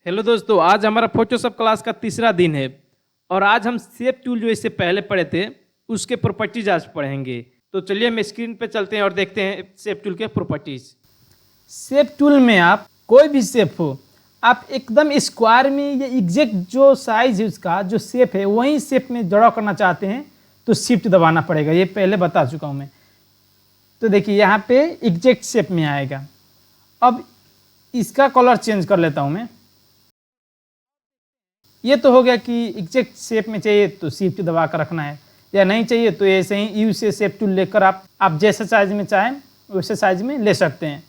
Hello दोस्तों, आज हमारा फोटोशॉप क्लास का तीसरा दिन है और आज हम शेप टूल जो इससे पहले पढ़े थे उसके प्रॉपर्टीज आज पढ़ेंगे। तो चलिए हम स्क्रीन पे चलते हैं और देखते हैं शेप टूल के प्रॉपर्टीज। शेप टूल में आप कोई भी शेप हो, आप एकदम स्क्वायर में या एग्जैक्ट जो साइज है उसका जो शेप है वही शेप में ड्रॉ करना चाहते हैं तो शिफ्ट दबाना पड़ेगा। ये पहले बता चुका हूँ मैं। तो देखिए यहाँ पे एग्जैक्ट शेप में आएगा। अब इसका कलर चेंज कर लेता हूँ मैं। ये तो हो गया कि एग्जैक्ट शेप में चाहिए तो शिफ्ट दबा कर रखना है, या नहीं चाहिए तो ऐसे ही यू से शेप टूल लेकर आप जैसे साइज में चाहें वैसे साइज में ले सकते हैं।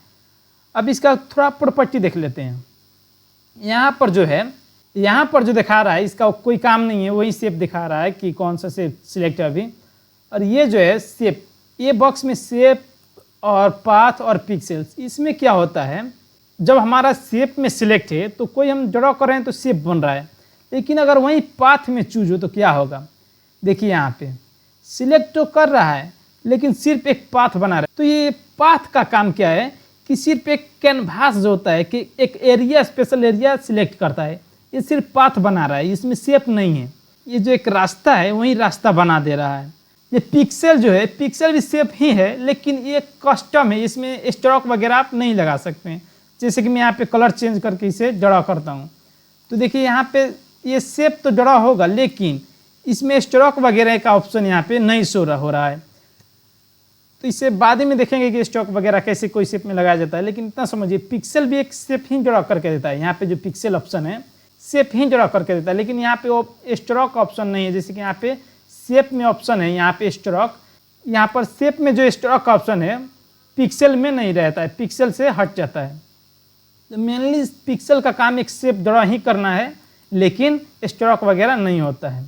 अब इसका थोड़ा प्रॉपर्टी देख लेते हैं। यहाँ पर जो है, यहाँ पर जो दिखा रहा है इसका कोई काम नहीं है, वही शेप दिखा रहा है कि कौन सा शेप सिलेक्ट है अभी। और ये जो है शेप, ये बॉक्स में शेप और पाथ और पिक्सेल्स, इसमें क्या होता है जब हमारा शेप में सिलेक्ट है तो कोई हम ड्रॉ कर रहे हैं तो शेप बन रहा है, लेकिन अगर वहीं पाथ में चूज हो तो क्या होगा। देखिए यहाँ पे सिलेक्ट तो कर रहा है लेकिन सिर्फ एक पाथ बना रहा है। तो ये पाथ का काम क्या है कि सिर्फ एक कैनवास जो होता है कि एक एरिया, स्पेशल एरिया सिलेक्ट करता है, ये सिर्फ पाथ बना रहा है, इसमें शेप नहीं है। ये जो एक रास्ता है वही रास्ता बना दे रहा है। ये पिक्सल जो है, पिक्सल भी शेप ही है लेकिन ये कस्टम है, इसमें स्ट्रोक वगैरह आप नहीं लगा सकते हैं। जैसे कि मैं यहाँ पे कलर चेंज करके इसे ड्रॉ करता हूँ तो देखिए यहाँ पे ये शेप तो ड्रॉ होगा लेकिन इसमें स्ट्रोक वगैरह का ऑप्शन यहाँ पे नहीं शो हो रहा है। तो इसे बाद में देखेंगे कि स्ट्रोक वगैरह कैसे कोई शेप में लगाया जाता है, लेकिन इतना समझिए पिक्सल भी एक शेप ही ड्रॉ करके देता है। यहाँ पे जो पिक्सल ऑप्शन है शेप ही ड्रॉ करके देता है, लेकिन यहाँ पे वो स्ट्रोक ऑप्शन नहीं है। जैसे कि यहाँ पे शेप में ऑप्शन है, यहाँ पे स्ट्रोक, यहाँ पर शेप में जो स्ट्रोक ऑप्शन है पिक्सल में नहीं रहता है, पिक्सल से हट जाता है। तो मेनली पिक्सल का काम एक शेप ड्रॉ ही करना है लेकिन स्ट्रोक वगैरह नहीं होता है।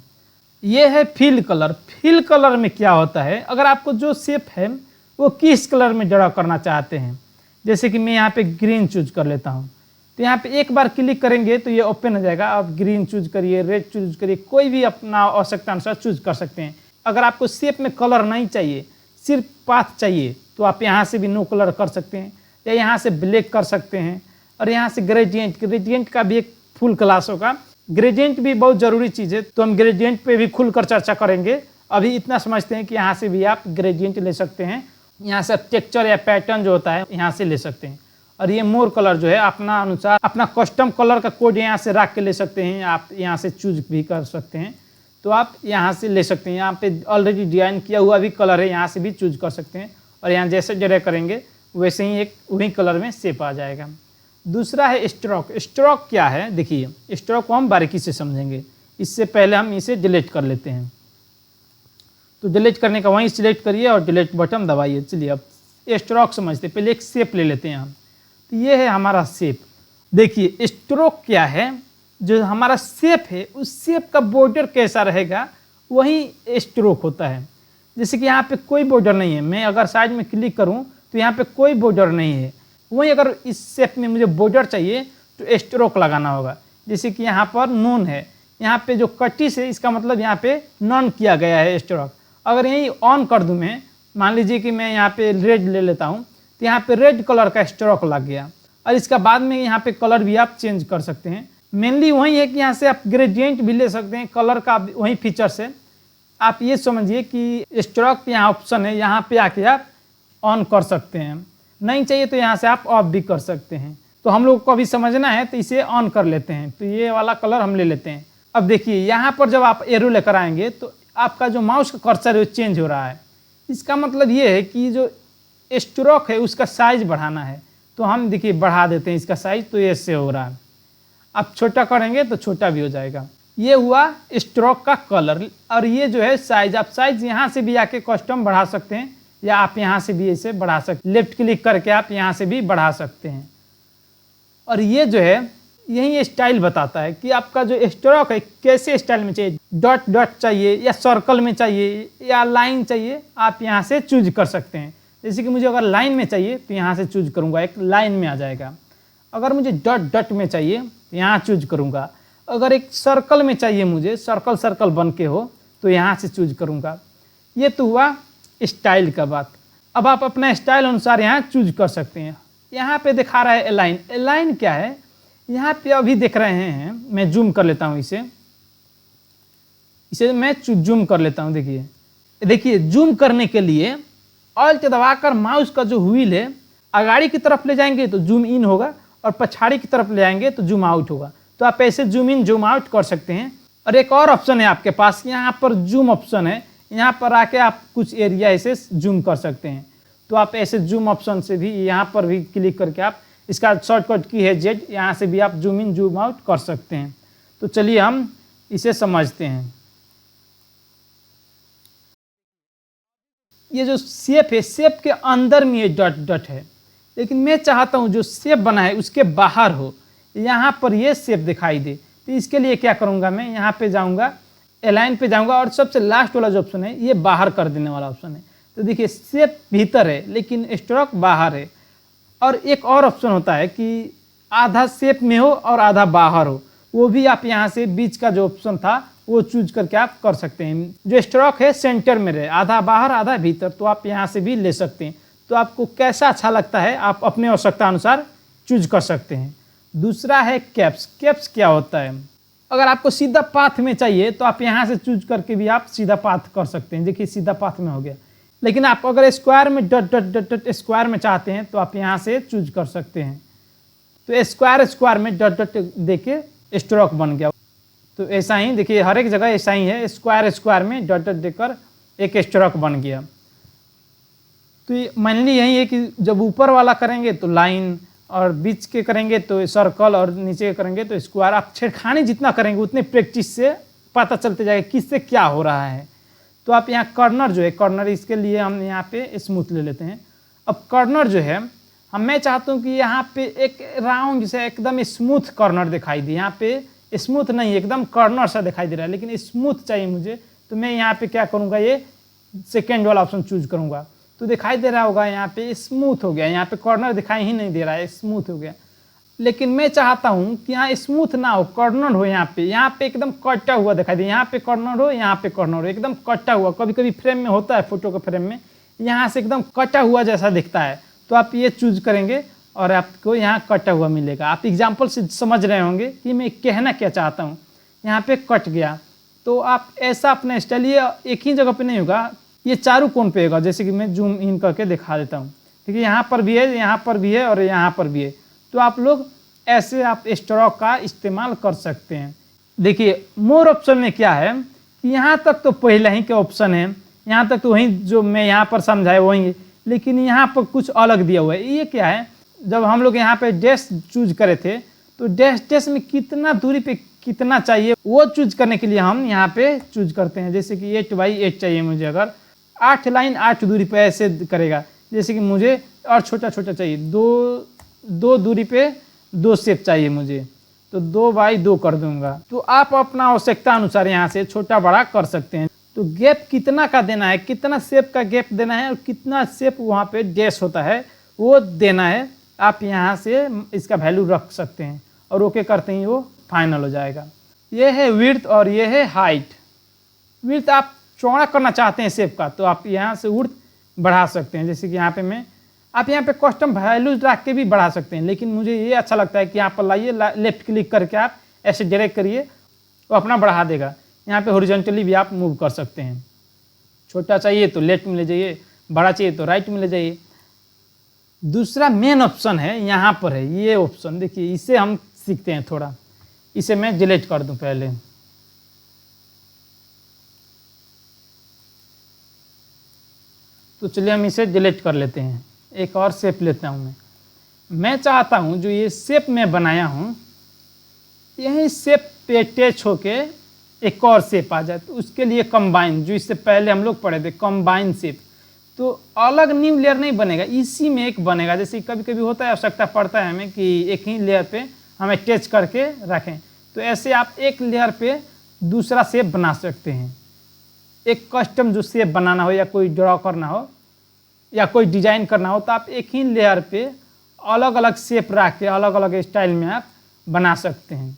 ये है फिल कलर। फिल कलर में क्या होता है, अगर आपको जो शेप है वो किस कलर में ड्रॉ करना चाहते हैं, जैसे कि मैं यहाँ पे ग्रीन चूज कर लेता हूँ तो यहाँ पे एक बार क्लिक करेंगे तो ये ओपन हो जाएगा। आप ग्रीन चूज करिए, रेड चूज करिए, कोई भी अपना आवश्यकता अनुसार चूज कर सकते हैं। अगर आपको शेप में कलर नहीं चाहिए, सिर्फ पाथ चाहिए तो आप यहाँ से भी नो कलर कर सकते हैं या यहाँ से ब्लैक कर सकते हैं। और यहाँ से ग्रेडियंट का भी एक फुल क्लास होगा। ग्रेडियंट भी बहुत ज़रूरी चीज़ है तो हम ग्रेडियंट पे भी खुलकर चर्चा करेंगे। अभी इतना समझते हैं कि यहाँ से भी आप ग्रेडियंट ले सकते हैं। यहाँ से टेक्सचर या पैटर्न जो होता है यहाँ से ले सकते हैं। और ये मोर कलर जो है अपना अनुसार अपना कस्टम कलर का कोड यहाँ से रख के ले सकते हैं। आप यहाँ से चूज भी कर सकते हैं तो आप यहाँ से ले सकते हैं। यहाँ पे ऑलरेडी डिजाइन किया हुआ भी कलर है, यहाँ से भी चूज कर सकते हैं। और यहाँ जैसे जरे करेंगे वैसे ही एक वही कलर में शेप आ जाएगा। दूसरा है स्ट्रोक। स्ट्रोक क्या है, देखिए स्ट्रोक को हम बारीकी से समझेंगे। इससे पहले हम इसे डिलीट कर लेते हैं। तो डिलीट करने का वहीं सिलेक्ट करिए और डिलीट बटन दबाइए। चलिए अब स्ट्रोक समझते हैं। पहले एक शेप ले लेते हैं हम। तो ये है हमारा शेप। देखिए स्ट्रोक क्या है, जो हमारा शेप है उस शेप का बॉर्डर कैसा रहेगा वही स्ट्रोक होता है। जैसे कि यहाँ पे कोई बॉर्डर नहीं है, मैं अगर साइड में क्लिक करूँ तो यहाँ पे कोई बॉर्डर नहीं है। वहीं अगर इस शेप में मुझे बॉर्डर चाहिए तो स्ट्रोक लगाना होगा। जैसे कि यहाँ पर नॉन है, यहाँ पे जो कटिस है इसका मतलब यहाँ पे नॉन किया गया है स्ट्रोक। अगर यही ऑन कर दूँ मैं, मान लीजिए कि मैं यहाँ पे रेड ले लेता हूँ तो यहाँ पे रेड कलर का स्ट्रोक लग गया। और इसका बाद में यहाँ पे कलर भी आप चेंज कर सकते हैं। मेनली वही है कि यहाँ से आप ग्रेडियंट भी ले सकते हैं, कलर का वही फीचर्स है। आप ये समझिए कि स्ट्रोक यहाँ ऑप्शन है, यहाँ पे आके आप ऑन कर सकते हैं। नहीं चाहिए तो यहाँ से आप ऑफ भी कर सकते हैं। तो हम लोग को अभी समझना है तो इसे ऑन कर लेते हैं। तो ये वाला कलर हम ले लेते हैं। अब देखिए यहाँ पर जब आप एरो लेकर आएंगे तो आपका जो माउस का कर्सर है वो चेंज हो रहा है। इसका मतलब ये है कि जो स्ट्रोक है उसका साइज बढ़ाना है। तो हम देखिए बढ़ा देते हैं इसका साइज, तो ये से हो रहा है। आप छोटा करेंगे तो छोटा भी हो जाएगा। ये हुआ स्ट्रोक का कलर। और ये जो है साइज, आप साइज यहाँ से भी आके कस्टम बढ़ा सकते हैं या आप यहाँ से भी इसे बढ़ा सकते हैं। लेफ्ट क्लिक करके आप यहाँ से भी बढ़ा सकते हैं। और ये जो है यही स्टाइल बताता है कि आपका जो स्ट्रोक है कैसे स्टाइल में चाहिए, डॉट डॉट चाहिए या सर्कल में चाहिए या लाइन चाहिए, आप यहाँ से चूज कर सकते हैं। जैसे कि मुझे अगर लाइन में चाहिए तो यहाँ से चूज करूँगा, एक लाइन में आ जाएगा। अगर मुझे डॉट डॉट में चाहिए तो यहाँ चूज करूँगा। अगर एक सर्कल में चाहिए मुझे, सर्कल सर्कल बन के हो, तो यहाँ से चूज करूँगा। ये तो हुआ स्टाइल का बात। अब आप अपना स्टाइल अनुसार यहाँ चूज कर सकते हैं। यहाँ पे दिखा रहा है अलाइन। अलाइन क्या है, यहाँ पे अभी देख रहे हैं, मैं जूम कर लेता हूँ इसे मैं जूम कर लेता हूँ। देखिए जूम करने के लिए ऑल्ट दबाकर माउस का जो व्हील है आगाड़ी की तरफ ले जाएंगे तो जूम इन होगा और पछाड़ी की तरफ ले जाएंगे तो जूम आउट होगा। तो आप ऐसे जूम इन जूम आउट कर सकते हैं। और एक और ऑप्शन है आपके पास, यहाँ पर जूम ऑप्शन है, यहाँ पर आके आप कुछ एरिया ऐसे जूम कर सकते हैं। तो आप ऐसे जूम ऑप्शन से भी यहाँ पर भी क्लिक करके आप, इसका शॉर्टकट की है जेड, यहाँ से भी आप जूम इन जूम आउट कर सकते हैं। तो चलिए हम इसे समझते हैं। ये जो शेप है, शेप के अंदर में ये डॉट डॉट है, लेकिन मैं चाहता हूँ जो शेप बना है उसके बाहर हो, यहाँ पर ये शेप दिखाई दे। तो इसके लिए क्या करूँगा, मैं यहाँ पे जाऊँगा, अलाइन पे जाऊँगा और सबसे लास्ट वाला जो ऑप्शन है ये बाहर कर देने वाला ऑप्शन है। तो देखिए शेप भीतर है लेकिन स्ट्रोक बाहर है। और एक और ऑप्शन होता है कि आधा शेप में हो और आधा बाहर हो, वो भी आप यहाँ से बीच का जो ऑप्शन था वो चूज करके आप कर सकते हैं। जो स्ट्रोक है सेंटर में रहे, आधा बाहर आधा भीतर, तो आप यहाँ से भी ले सकते हैं। तो आपको कैसा अच्छा लगता है आप अपने आवश्यकता अनुसार चूज कर सकते हैं। दूसरा है कैप्स। कैप्स क्या होता है, अगर आपको सीधा पाथ में चाहिए तो आप यहाँ से चूज करके भी आप सीधा पाथ कर सकते हैं। देखिए सीधा पाथ में हो गया। लेकिन आप अगर स्क्वायर में dot dot dot dot square में चाहते हैं तो आप यहाँ से चूज कर सकते हैं। तो स्क्वायर स्क्वायर में डॉट डॉट देके स्ट्रोक बन गया। तो ऐसा ही देखिए हर एक जगह ऐसा ही है, स्क्वायर स्क्वायर में डॉट डॉट देकर एक स्ट्रोक बन गया। तो मेनली यही है कि जब ऊपर वाला करेंगे तो लाइन, और बीच के करेंगे तो सर्कल, और नीचे करेंगे तो स्क्वायर। आप छेड़खानी जितना करेंगे उतने प्रैक्टिस से पता चलते जाएगा किससे क्या हो रहा है। तो आप यहाँ कर्नर जो है, कर्नर इसके लिए हम यहाँ पे स्मूथ ले लेते हैं। अब कर्नर जो है मैं चाहता हूँ कि यहाँ पे एक राउंड से एकदम स्मूथ कर्नर दिखाई दे। यहाँ पे स्मूथ नहीं, एकदम कर्नर सा दिखाई दे रहा है, लेकिन स्मूथ चाहिए मुझे। तो मैं यहाँ पे क्या करूँगा, ये सेकेंड वाला ऑप्शन चूज करूँगा। तो दिखाई दे रहा होगा यहाँ पे स्मूथ हो गया, यहाँ पे कॉर्नर दिखाई ही नहीं दे रहा है, स्मूथ हो गया। लेकिन मैं चाहता हूँ कि यहाँ स्मूथ ना हो, कॉर्नर हो। यहाँ पे एकदम कटा हुआ दिखाई दे, यहाँ पे कॉर्नर हो, यहाँ पे कॉर्नर हो, एकदम कटा हुआ। कभी कभी फ्रेम में होता है, फोटो के फ्रेम में यहाँ से एकदम कटा हुआ जैसा दिखता है। तो आप ये चूज करेंगे और आपको यहाँ कटा हुआ मिलेगा। आप एग्जाम्पल से समझ रहे होंगे कि मैं कहना क्या चाहता हूँ। यहाँ पे कट गया तो आप ऐसा अपना स्टाइल, ये एक ही जगह पे नहीं होगा, ये चारों कोण पे होगा। जैसे कि मैं जूम इन करके दिखा देता हूँ। ठीक है, यहाँ पर भी है, यहाँ पर भी है और यहाँ पर भी है। तो आप लोग ऐसे आप स्ट्रोक का इस्तेमाल कर सकते हैं। देखिए मोर ऑप्शन में क्या है कि यहाँ तक तो पहले ही के ऑप्शन है, यहाँ तक तो वही जो मैं यहाँ पर समझाया वही, लेकिन यहाँ पर कुछ अलग दिया हुआ है। ये क्या है, जब हम लोग यहाँ पे डैश चूज करे थे तो डैश में कितना दूरी पे कितना चाहिए वो चूज करने के लिए हम यहाँ पे चूज करते हैं। जैसे कि 8x8 चाहिए मुझे, अगर 8 लाइन 8 दूरी पे ऐसे करेगा। जैसे कि मुझे और छोटा छोटा चाहिए, दो दूरी पे 2 शेप चाहिए मुझे, तो 2x2 कर दूंगा। तो आप अपना आवश्यकता अनुसार यहाँ से छोटा बड़ा कर सकते हैं। तो गैप कितना का देना है, कितना शेप का गैप देना है और कितना शेप वहाँ पे डैश होता है वो देना है। आप यहाँ से इसका वैल्यू रख सकते हैं और ओके करते ही वो फाइनल हो जाएगा। ये है विड्थ और ये है हाइट। विड्थ आप चौड़ा करना चाहते हैं शेप का तो आप यहाँ से विड्थ बढ़ा सकते हैं। जैसे कि यहाँ पे आप यहाँ पे कस्टम वैल्यूज रख के भी बढ़ा सकते हैं, लेकिन मुझे ये अच्छा लगता है कि यहाँ पर लाइए, लेफ्ट क्लिक करके आप ऐसे डायरेक्ट करिए तो अपना बढ़ा देगा। यहाँ पे हॉरिजॉन्टली भी आप मूव कर सकते हैं। छोटा चाहिए तो लेफ्ट में ले जाइए, बड़ा चाहिए तो राइट में ले जाइए। दूसरा मेन ऑप्शन है यहाँ पर है, ये ऑप्शन देखिए, इसे हम सीखते हैं थोड़ा। इसे मैं डिलीट कर दूं पहले। तो चलिए हम इसे डिलीट कर लेते हैं। एक और शेप लेता हूँ मैं चाहता हूँ जो ये शेप मैं बनाया हूँ यही शेप पे अटैच होके एक और शेप आ जाए। तो उसके लिए कंबाइन, जो इससे पहले हम लोग पढ़े थे, कंबाइन शेप। तो अलग न्यू लेयर नहीं बनेगा, इसी में एक बनेगा। जैसे कभी कभी होता है, आवश्यकता पड़ता है हमें कि एक ही लेयर पे हम अटैच करके रखें, तो ऐसे आप एक लेयर पे दूसरा शेप बना सकते हैं। एक कस्टम जो शेप बनाना हो या कोई ड्रॉ करना हो या कोई डिजाइन करना हो तो आप एक ही लेयर पे अलग अलग शेप रख के अलग अलग स्टाइल में आप बना सकते हैं।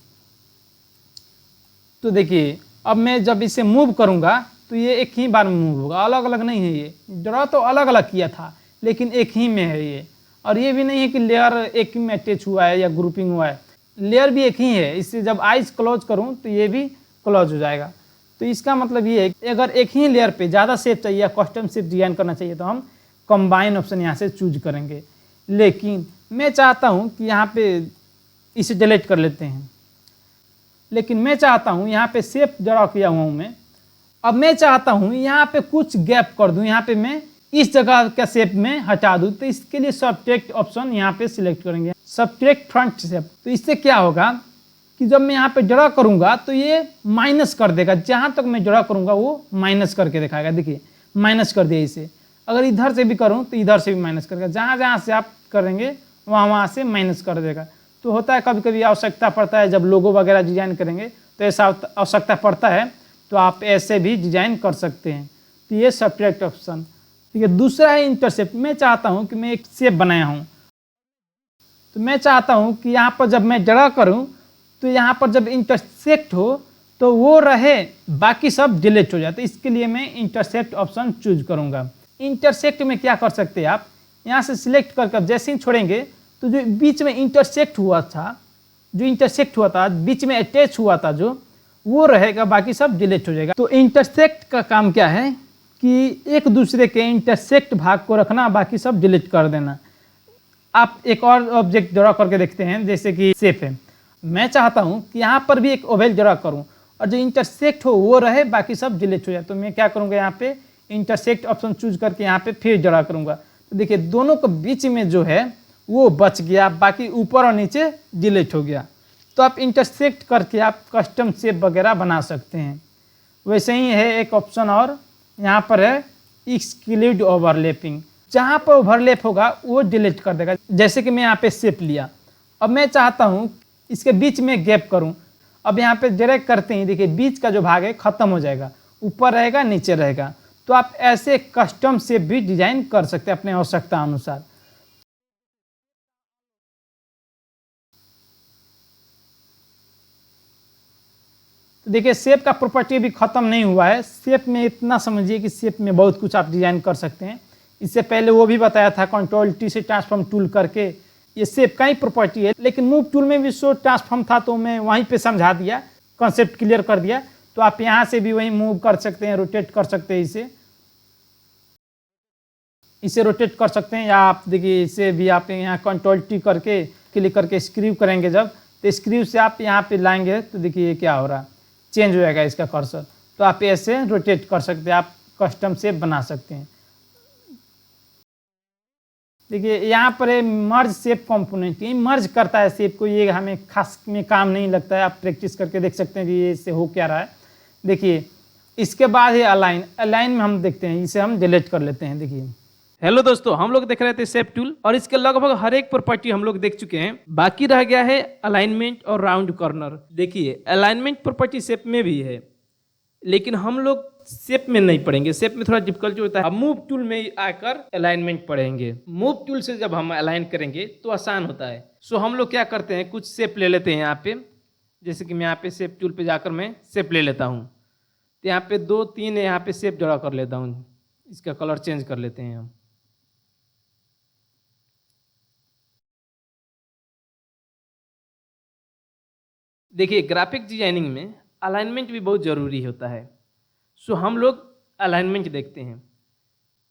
तो देखिए अब मैं जब इसे मूव करूंगा तो ये एक ही बार में मूव होगा, अलग अलग नहीं है। ये ड्रॉ तो अलग अलग किया था लेकिन एक ही में है ये, और ये भी नहीं है कि लेयर एक ही में अटैच हुआ है या ग्रुपिंग हुआ है। लेयर भी एक ही है, इससे जब आइज क्लोज करूँ तो ये भी क्लोज हो जाएगा। तो इसका मतलब ये है कि अगर एक ही लेयर पे ज़्यादा शेप चाहिए या कस्टम शेप डिजाइन करना चाहिए तो हम कंबाइन ऑप्शन यहाँ से चूज करेंगे। लेकिन मैं चाहता हूँ कि यहाँ पे इसे डिलीट कर लेते हैं, लेकिन मैं चाहता हूँ यहाँ पे शेप ड्रा किया हुआ हूँ मैं, अब मैं चाहता हूँ यहाँ पे कुछ गैप कर दूँ, यहाँ पे मैं इस जगह का शेप में हटा दूँ। तो इसके लिए सब्ट्रैक्ट ऑप्शन यहाँ पे सिलेक्ट करेंगे, सब्ट्रैक्ट फ्रंट शेप। तो इससे क्या होगा कि जब मैं यहाँ पे ड्रा करूँगा तो ये माइनस कर देगा, जहाँ तक मैं ड्रा करूँगा वो माइनस करके दिखाएगा। देखिए माइनस कर दिया इसे, अगर इधर से भी करूँ तो इधर से भी माइनस करेगा, जहाँ जहाँ से आप करेंगे वहाँ से माइनस कर देगा। तो होता है कभी कभी आवश्यकता पड़ता है, जब लोगो वगैरह डिजाइन करेंगे तो ऐसा आवश्यकता पड़ता है, तो आप ऐसे भी डिजाइन कर सकते हैं। तो ये सब्ट्रैक्ट ऑप्शन। ठीक है, दूसरा है इंटरसेप्ट। मैं चाहता हूँ कि मैं एक शेप बनाया हूँ, तो मैं चाहता हूँ कि यहाँ पर जब मैं ड्रा करूँ तो यहाँ पर जब इंटरसेक्ट हो तो वो रहे, बाकी सब डिलीट हो जाए। तो इसके लिए मैं इंटरसेप्ट ऑप्शन चूज करूँगा। इंटरसेक्ट में क्या कर सकते हैं आप, यहाँ से सिलेक्ट करके जैसे ही छोड़ेंगे तो जो बीच में इंटरसेक्ट हुआ था, बीच में अटैच हुआ था जो, वो रहेगा, बाकी सब डिलीट हो जाएगा। तो इंटरसेक्ट का काम क्या है कि एक दूसरे के इंटरसेक्ट भाग को रखना, बाकी सब डिलीट कर देना। आप एक और ऑब्जेक्ट ड्रा करके देखते हैं, जैसे कि शेप है। मैं चाहता हूं कि यहाँ पर भी एक ओवल ड्रा करूं और जो इंटरसेक्ट हो वो रहे, बाकी सब डिलीट हो जाए। तो मैं क्या करूँगा, यहाँ पे इंटरसेक्ट ऑप्शन चूज करके यहाँ पे फिर ड्रा करूँगा। तो देखिए दोनों के बीच में जो है वो बच गया, बाकी ऊपर और नीचे डिलीट हो गया। तो आप इंटरसेक्ट करके आप कस्टम शेप वगैरह बना सकते हैं। वैसे ही है एक ऑप्शन और, यहाँ पर है एक्सक्लूड ओवरलैपिंग। जहाँ पर ओवरलैप होगा वो डिलीट कर देगा। जैसे कि मैं यहाँ पे शेप लिया, अब मैं चाहता हूँ इसके बीच में गैप करूँ। अब यहाँ पे डायरेक्ट करते ही देखिए बीच का जो भाग है खत्म हो जाएगा, ऊपर रहेगा नीचे रहेगा। तो आप ऐसे कस्टम शेप भी डिजाइन कर सकते हैं अपने आवश्यकता अनुसार। तो देखिए शेप का प्रॉपर्टी भी खत्म नहीं हुआ है। शेप में इतना समझिए कि शेप में बहुत कुछ आप डिजाइन कर सकते हैं। इससे पहले वो भी बताया था कंट्रोल टी से ट्रांसफॉर्म टूल करके, ये शेप का ही प्रॉपर्टी है। लेकिन मूव टूल में भी शो ट्रांसफॉर्म था, तो मैं वहीं पे समझा दिया, कॉन्सेप्ट क्लियर कर दिया। तो आप यहाँ से भी वहीं मूव कर सकते हैं, रोटेट कर सकते हैं, इसे रोटेट कर सकते हैं। या आप देखिए इसे भी आप यहाँ कंट्रोल टी करके क्लिक करके स्क्रीव करेंगे जब, तो स्क्रीव से आप यहाँ पे लाएंगे तो देखिए क्या हो रहा, चेंज हो जाएगा इसका कर्सर। तो आप ऐसे रोटेट कर सकते हैं, आप कस्टम शेप बना सकते हैं। देखिए यहाँ पर है मर्ज शेप कंपोनेंट, ये मर्ज करता है शेप को, ये हमें खास में काम नहीं लगता है। आप प्रैक्टिस करके देख सकते हैं कि ये इससे हो क्या रहा है। देखिए इसके बाद है अलाइन। अलाइन में हम देखते हैं, इसे हम डिलीट कर लेते हैं। देखिए हेलो दोस्तों, हम लोग देख रहे थे शेप टूल और इसके लगभग हर एक प्रॉपर्टी हम लोग देख चुके हैं। बाकी रह गया है अलाइनमेंट और राउंड कॉर्नर। देखिए अलाइनमेंट प्रॉपर्टी शेप में भी है, लेकिन हम लोग शेप में नहीं पढ़ेंगे, शेप में थोड़ा डिफिकल्टी होता है। अब मूव टूल में आकर अलाइनमेंट पढ़ेंगे। मूव टूल से जब हम अलाइन करेंगे तो आसान होता है। सो हम लोग क्या करते हैं, कुछ शेप ले लेते हैं यहाँ पे। जैसे कि मैं यहाँ पे शेप टूल पे जाकर मैं शेप ले लेता हूँ। तो यहाँ पे 2-3 यहाँ पे शेप ड्रा कर लेता हूँ। इसका कलर चेंज कर लेते हैं हम। देखिए ग्राफिक डिजाइनिंग में अलाइनमेंट भी बहुत ज़रूरी होता है। सो हम लोग अलाइनमेंट देखते हैं।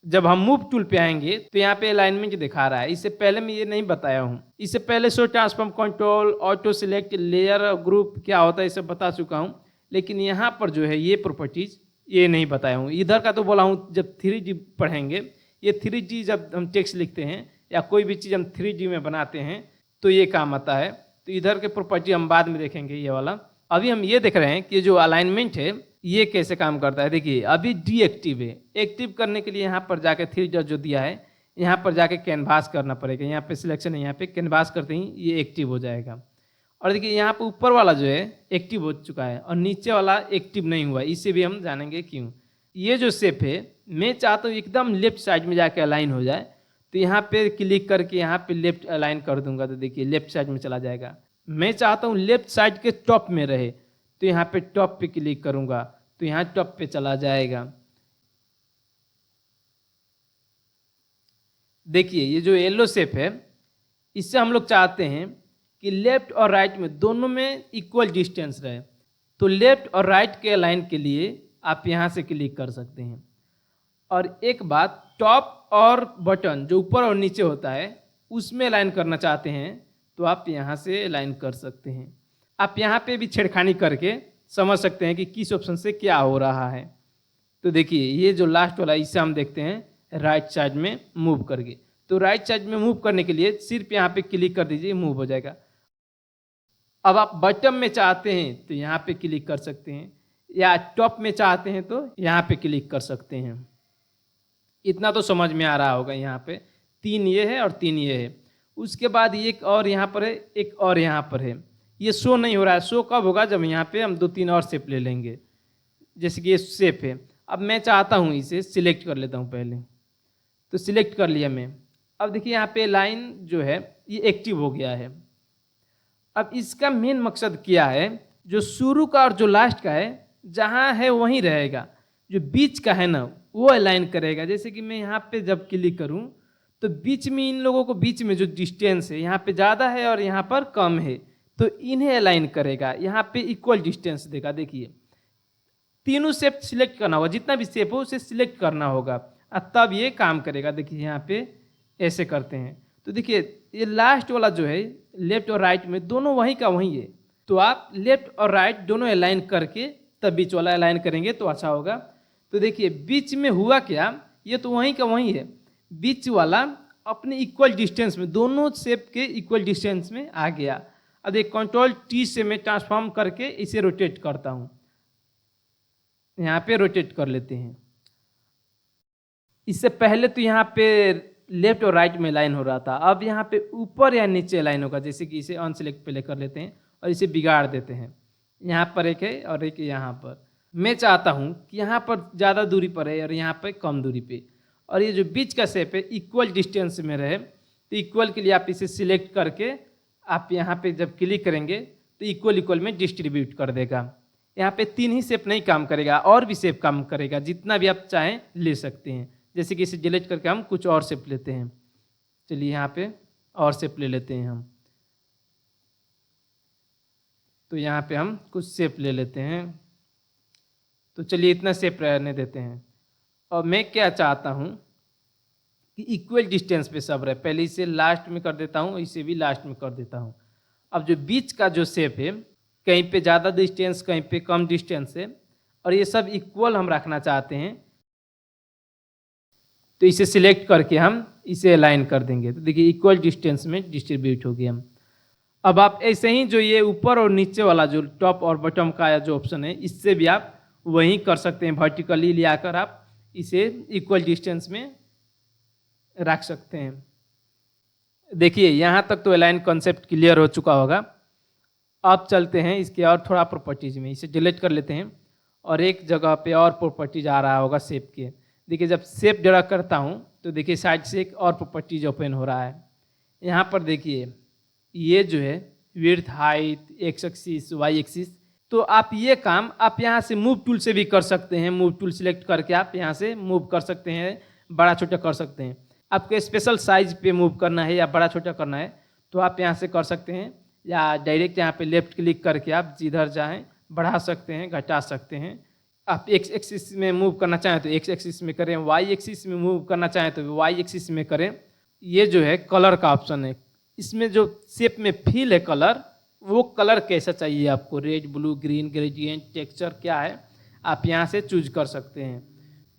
जब हम मूव टूल पे आएंगे तो यहाँ पे अलाइनमेंट दिखा रहा है। इससे पहले मैं ये नहीं बताया हूँ। इससे पहले show transform control, auto select, layer, group क्या होता है, इसे बता चुका हूँ। लेकिन यहाँ पर जो है ये प्रॉपर्टीज ये नहीं बताया हूँ। इधर का तो बोला हूँ, जब 3D पढ़ेंगे, ये 3D जब हम टेक्स्ट लिखते हैं या कोई भी चीज़ हम 3D में बनाते हैं तो ये काम आता है। तो इधर के प्रॉपर्टी हम बाद में देखेंगे ये वाला। अभी हम ये देख रहे हैं कि जो अलाइनमेंट है ये कैसे काम करता है। देखिए अभी डीएक्टिव है। एक्टिव करने के लिए यहाँ पर जाके 3 डॉट जो दिया है, यहाँ पर जाके कैनवास करना पड़ेगा। यहाँ पे सिलेक्शन है, यहाँ पे कैनवास करते ही ये एक्टिव हो जाएगा। और देखिए यहाँ पे ऊपर वाला जो है एक्टिव हो चुका है और नीचे वाला एक्टिव नहीं हुआ। इससे भी हम जानेंगे क्यों। ये जो शेप है मैं चाहता हूँ एकदम लेफ्ट साइड में जाके अलाइन हो जाए। तो यहाँ पे क्लिक करके यहाँ पे लेफ्ट अलाइन कर दूंगा, तो देखिए लेफ्ट साइड में चला जाएगा। मैं चाहता हूँ लेफ्ट साइड के टॉप में रहे, तो यहाँ पे टॉप पे क्लिक करूंगा तो यहाँ टॉप पे चला जाएगा। देखिए ये जो येलो शेप है, इससे हम लोग चाहते हैं कि लेफ्ट और राइट में दोनों में इक्वल डिस्टेंस रहे। तो लेफ्ट और राइट के अलाइन के लिए आप यहाँ से क्लिक कर सकते हैं। और एक बात, टॉप और बटन जो ऊपर और नीचे होता है उसमें अलाइन करना चाहते हैं तो आप यहाँ से अलाइन कर सकते हैं। आप यहाँ पे भी छेड़खानी करके समझ सकते हैं कि किस ऑप्शन से क्या हो रहा है। तो देखिए ये जो लास्ट वाला इसे हम देखते हैं राइट साइड में मूव करके। तो राइट साइड में मूव करने के लिए सिर्फ यहाँ पे क्लिक कर दीजिए, मूव हो जाएगा। अब आप बटन में चाहते हैं तो यहाँ पे क्लिक कर सकते हैं, या टॉप में चाहते हैं तो यहाँ पे क्लिक कर सकते हैं। इतना तो समझ में आ रहा होगा। यहाँ पे 3 ये है और 3 ये है। उसके बाद एक और यहाँ पर है, एक और यहाँ पर है। ये शो नहीं हो रहा है। शो कब होगा? जब यहाँ पे हम 2-3 और शेप ले लेंगे। जैसे कि ये शेप है, अब मैं चाहता हूँ इसे सिलेक्ट कर लेता हूँ पहले। तो सिलेक्ट कर लिया मैं। अब देखिए यहाँ पे लाइन जो है ये एक्टिव हो गया है। अब इसका मेन मकसद क्या है? जो शुरू का और जो लास्ट का है जहाँ है वहीं रहेगा, जो बीच का है ना वो अलाइन करेगा। जैसे कि मैं यहाँ पे जब क्लिक करूँ तो बीच में इन लोगों को बीच में जो डिस्टेंस है यहाँ पे ज़्यादा है और यहाँ पर कम है, तो इन्हें अलाइन करेगा। यहाँ पे इक्वल डिस्टेंस देगा। देखिए तीनों शेप सिलेक्ट करना होगा, जितना भी शेप हो उसे सिलेक्ट करना होगा, तब ये काम करेगा। देखिए यहाँ पे ऐसे करते हैं। तो देखिए ये लास्ट वाला जो है लेफ्ट और राइट में दोनों वहीं का वहीं है। तो आप लेफ्ट और राइट दोनों अलाइन करके तब बीच वाला अलाइन करेंगे तो अच्छा होगा। तो देखिए बीच में हुआ क्या, ये तो वहीं का वहीं है। बीच वाला अपने इक्वल डिस्टेंस में, दोनों शेप के इक्वल डिस्टेंस में आ गया। अब एक Ctrl+T से मैं ट्रांसफॉर्म करके इसे रोटेट करता हूँ। यहाँ पे रोटेट कर लेते हैं। इससे पहले तो यहाँ पे लेफ्ट और राइट में लाइन हो रहा था, अब यहाँ पे ऊपर या नीचे लाइन होगा। जैसे कि इसे अनसेलेक्ट पहले कर लेते हैं और इसे बिगाड़ देते हैं। यहाँ पर एक है और एक यहाँ पर। मैं चाहता हूँ कि यहाँ पर ज़्यादा दूरी पर है और यहाँ पर कम दूरी पे, और ये जो बीच का शेप है इक्वल डिस्टेंस में रहे। तो इक्वल के लिए आप इसे सिलेक्ट करके आप यहाँ पे जब क्लिक करेंगे तो इक्वल इक्वल में डिस्ट्रीब्यूट कर देगा। यहाँ पे 3 ही शेप नहीं काम करेगा, और भी शेप काम करेगा। जितना भी आप चाहें ले सकते हैं। जैसे कि इसे डिलीट करके हम कुछ और शेप लेते हैं। चलिए यहाँ पे और शेप ले लेते हैं हम। तो यहाँ पे हम कुछ शेप ले लेते हैं। तो चलिए इतना शेप रहने देते हैं। और मैं क्या चाहता हूँ कि इक्वल डिस्टेंस पे सब रहे। पहले इसे लास्ट में कर देता हूँ, इसे भी लास्ट में कर देता हूँ। अब जो बीच का जो शेप है कहीं पे ज़्यादा डिस्टेंस कहीं पे कम डिस्टेंस है, और ये सब इक्वल हम रखना चाहते हैं। तो इसे सिलेक्ट करके हम इसे अलाइन कर देंगे। तो देखिए इक्वल डिस्टेंस में डिस्ट्रीब्यूट हो गया। अब आप ऐसे ही जो ये ऊपर और नीचे वाला जो टॉप और बॉटम का जो ऑप्शन है इससे भी आप वही कर सकते हैं। वर्टिकली ले आकर आप इसे इक्वल डिस्टेंस में रख सकते हैं। देखिए यहाँ तक तो अलाइन कॉन्सेप्ट क्लियर हो चुका होगा। अब चलते हैं इसके और थोड़ा प्रॉपर्टीज में। इसे डिलीट कर लेते हैं और एक जगह पे और प्रॉपर्टीज आ रहा होगा शेप के। देखिए जब शेप ड्रा करता हूँ तो देखिए साइड से एक और प्रॉपर्टीज ओपन हो रहा है। यहाँ पर देखिए ये जो है width, height, X axis, Y axis. तो आप ये काम आप यहाँ से मूव टूल से भी कर सकते हैं। मूव टूल सिलेक्ट करके आप यहाँ से मूव कर सकते हैं, बड़ा छोटा कर सकते हैं। आपको स्पेशल साइज पे मूव करना है या बड़ा छोटा करना है तो आप यहाँ से कर सकते हैं, या डायरेक्ट यहाँ पे लेफ्ट क्लिक करके आप जिधर चाहें बढ़ा सकते हैं, घटा सकते हैं। आप एक्स एक्सिस में मूव करना चाहें तो एक्स एक्सिस में करें, वाई एक्सिस में मूव करना चाहें तो वाई एक्सिस में करें। ये जो है कलर का ऑप्शन है। इसमें जो शेप में फील है कलर, वो कलर कैसा चाहिए आपको, red, blue, green, gradient, texture क्या है, आप यहाँ से चूज कर सकते हैं।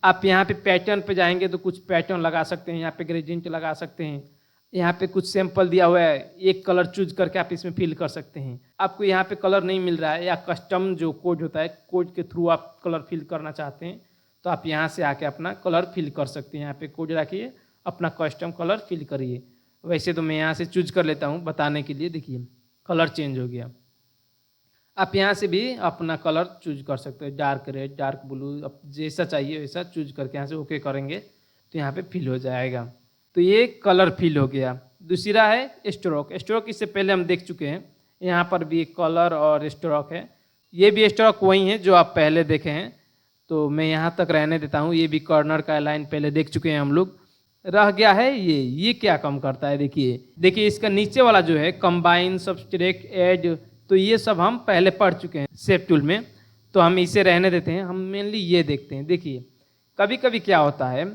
आप यहाँ पे पैटर्न पे जाएंगे तो कुछ पैटर्न लगा सकते हैं, यहाँ पे ग्रेडियंट लगा सकते हैं। यहाँ पे कुछ सैंपल दिया हुआ है, एक कलर चूज करके आप इसमें फिल कर सकते हैं। आपको यहाँ पे कलर नहीं मिल रहा है या कस्टम जो कोड होता है, कोड के थ्रू आप कलर फिल करना चाहते हैं तो आप यहाँ से आके अपना कलर फिल कर सकते हैं। यहाँ पे कोड रखिए, अपना कस्टम कलर फिल करिए। वैसे तो मैं यहाँ से चूज कर लेता हूँ बताने के लिए। देखिए कलर चेंज हो गया। आप यहाँ से भी अपना कलर चूज कर सकते हैं, डार्क रेड, डार्क ब्लू, अब जैसा चाहिए वैसा चूज करके यहाँ से ओके करेंगे तो यहाँ पे फिल हो जाएगा। तो ये कलर फिल हो गया। दूसरा है स्ट्रोक। स्ट्रोक इससे पहले हम देख चुके हैं। यहाँ पर भी कलर और स्ट्रोक है। ये भी स्ट्रोक वही है जो आप पहले देखे हैं, तो मैं यहाँ तक रहने देता हूँ। ये भी कॉर्नर का लाइन पहले देख चुके हैं हम लोग। रह गया है ये क्या काम करता है, देखिए इसका नीचे वाला जो है कंबाइन, सब्सट्रैक्ट, ऐड, तो ये सब हम पहले पढ़ चुके हैं शेप टूल में, तो हम इसे रहने देते हैं। हम मेनली ये देखते हैं। देखिए कभी कभी क्या होता है,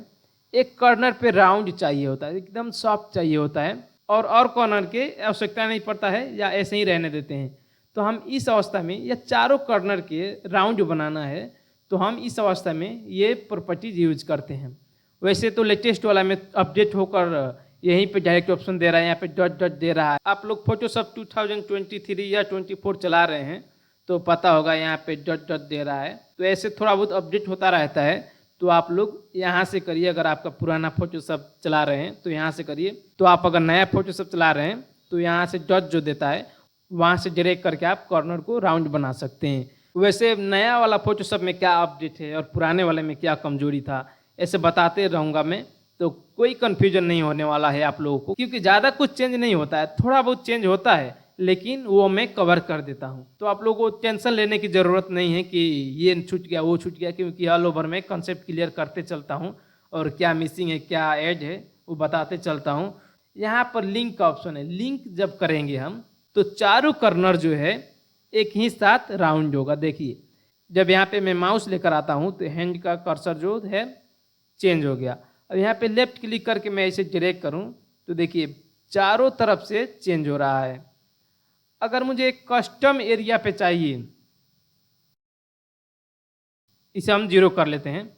एक कॉर्नर पे राउंड चाहिए होता है, एकदम सॉफ्ट चाहिए होता है, और कॉर्नर के आवश्यकता नहीं पड़ता है या ऐसे ही रहने देते हैं। तो हम इस अवस्था में या चारों कॉर्नर के राउंड बनाना है तो हम इस अवस्था में ये प्रॉपर्टीज यूज करते हैं। वैसे तो लेटेस्ट वाला में अपडेट होकर यहीं पे डायरेक्ट ऑप्शन दे रहा है, यहाँ पे डॉट डॉट दे रहा है। आप लोग फोटोशॉप 2023 या 24 चला रहे हैं तो पता होगा यहाँ पे डॉट डॉट दे रहा है। तो ऐसे थोड़ा बहुत अपडेट होता रहता है, तो आप लोग यहाँ से करिए। अगर आपका पुराना फोटोशॉप चला रहे हैं तो यहाँ से करिए, तो आप अगर नया फोटोशॉप चला रहे हैं तो यहाँ से डॉट जो देता है वहाँ से ड्रैग करके आप कॉर्नर को राउंड बना सकते हैं। वैसे नया वाला फोटोशॉप में क्या अपडेट है और पुराने वाले में क्या कमजोरी था, ऐसे बताते रहूँगा मैं, तो कोई कन्फ्यूजन नहीं होने वाला है आप लोगों को, क्योंकि ज़्यादा कुछ चेंज नहीं होता है, थोड़ा बहुत चेंज होता है, लेकिन वो मैं कवर कर देता हूँ। तो आप लोगों को टेंशन लेने की ज़रूरत नहीं है कि ये छूट गया वो छूट गया, क्योंकि ऑल ओवर में कंसेप्ट क्लियर करते चलता हूँ और क्या मिसिंग है क्या ऐड है वो बताते चलता हूँ। यहाँ पर लिंक का ऑप्शन है, लिंक जब करेंगे हम तो चारों कॉर्नर जो है एक ही साथ राउंड होगा। देखिए जब यहाँ पे मैं माउस लेकर आता हूँ तो हैंड का कर्सर जो है चेंज हो गया। अब यहाँ पे लेफ्ट क्लिक करके मैं इसे ड्रैग करूँ तो देखिए चारों तरफ से चेंज हो रहा है। अगर मुझे एक कस्टम एरिया पे चाहिए, इसे हम 0 कर लेते हैं।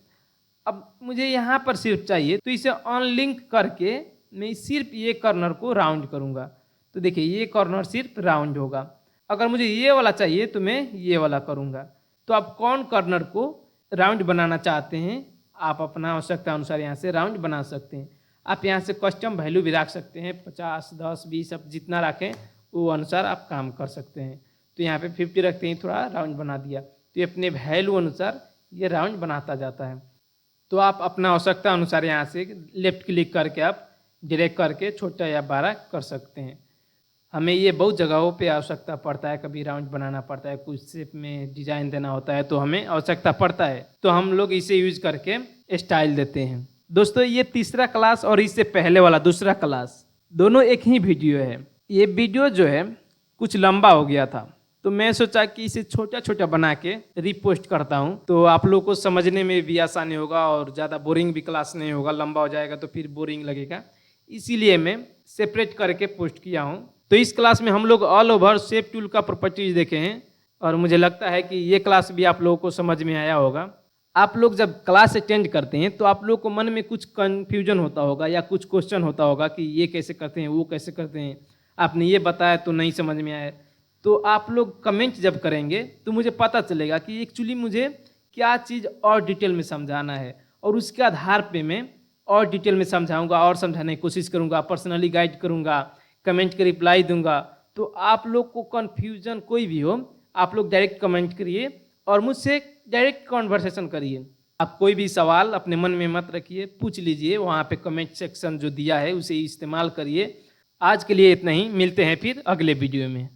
अब मुझे यहाँ पर सिर्फ चाहिए तो इसे अनलिंक करके मैं सिर्फ ये कॉर्नर को राउंड करूँगा, तो देखिए ये कॉर्नर सिर्फ राउंड होगा। अगर मुझे ये वाला चाहिए तो मैं ये वाला करूँगा। तो आप कौन कॉर्नर को राउंड बनाना चाहते हैं, आप अपना आवश्यकता अनुसार यहाँ से राउंड बना सकते हैं। आप यहाँ से कस्टम वैल्यू भी रख सकते हैं, 50, 10, 20, अब जितना रखें वो अनुसार आप काम कर सकते हैं। तो यहाँ पे 50 रखते हैं, थोड़ा राउंड बना दिया, तो ये अपने वैल्यू अनुसार ये राउंड बनाता जाता है। तो आप अपना आवश्यकता अनुसार यहाँ से लेफ्ट क्लिक करके आप ड्रैग करके छोटा या बड़ा कर सकते हैं। हमें ये बहुत जगहों पे आवश्यकता पड़ता है, कभी राउंड बनाना पड़ता है, कुछ शेप में डिजाइन देना होता है, तो हमें आवश्यकता पड़ता है, तो हम लोग इसे यूज करके स्टाइल देते हैं। दोस्तों ये तीसरा क्लास और इससे पहले वाला दूसरा क्लास दोनों एक ही वीडियो है। ये वीडियो जो है कुछ लंबा हो गया था, तो मैं सोचा कि इसे छोटा छोटा बना के रिपोस्ट करता हूँ, तो आप लोग को समझने में भी आसानी होगा और ज़्यादा बोरिंग भी क्लास नहीं होगा। लंबा हो जाएगा तो फिर बोरिंग लगेगा, इसीलिए मैं सेपरेट करके पोस्ट किया हूँ। तो इस क्लास में हम लोग ऑल ओवर शेप टूल का प्रॉपर्टीज देखे हैं और मुझे लगता है कि ये क्लास भी आप लोगों को समझ में आया होगा। आप लोग जब क्लास अटेंड करते हैं तो आप लोग को मन में कुछ कन्फ्यूजन होता होगा या कुछ क्वेश्चन होता होगा कि ये कैसे करते हैं वो कैसे करते हैं, आपने ये बताया तो नहीं समझ में आया। तो आप लोग कमेंट जब करेंगे तो मुझे पता चलेगा कि एक्चुअली मुझे क्या चीज़ और डिटेल में समझाना है, और उसके आधार पे मैं और डिटेल में समझाऊंगा और समझाने की कोशिश करूंगा, पर्सनली गाइड करूंगा, कमेंट के रिप्लाई दूंगा। तो आप लोग को कन्फ्यूजन कोई भी हो आप लोग डायरेक्ट कमेंट करिए और मुझसे डायरेक्ट कॉन्वर्सेशन करिए। आप कोई भी सवाल अपने मन में मत रखिए, पूछ लीजिए, वहाँ पे कमेंट सेक्शन जो दिया है उसे इस्तेमाल करिए। आज के लिए इतना ही, मिलते हैं फिर अगले वीडियो में।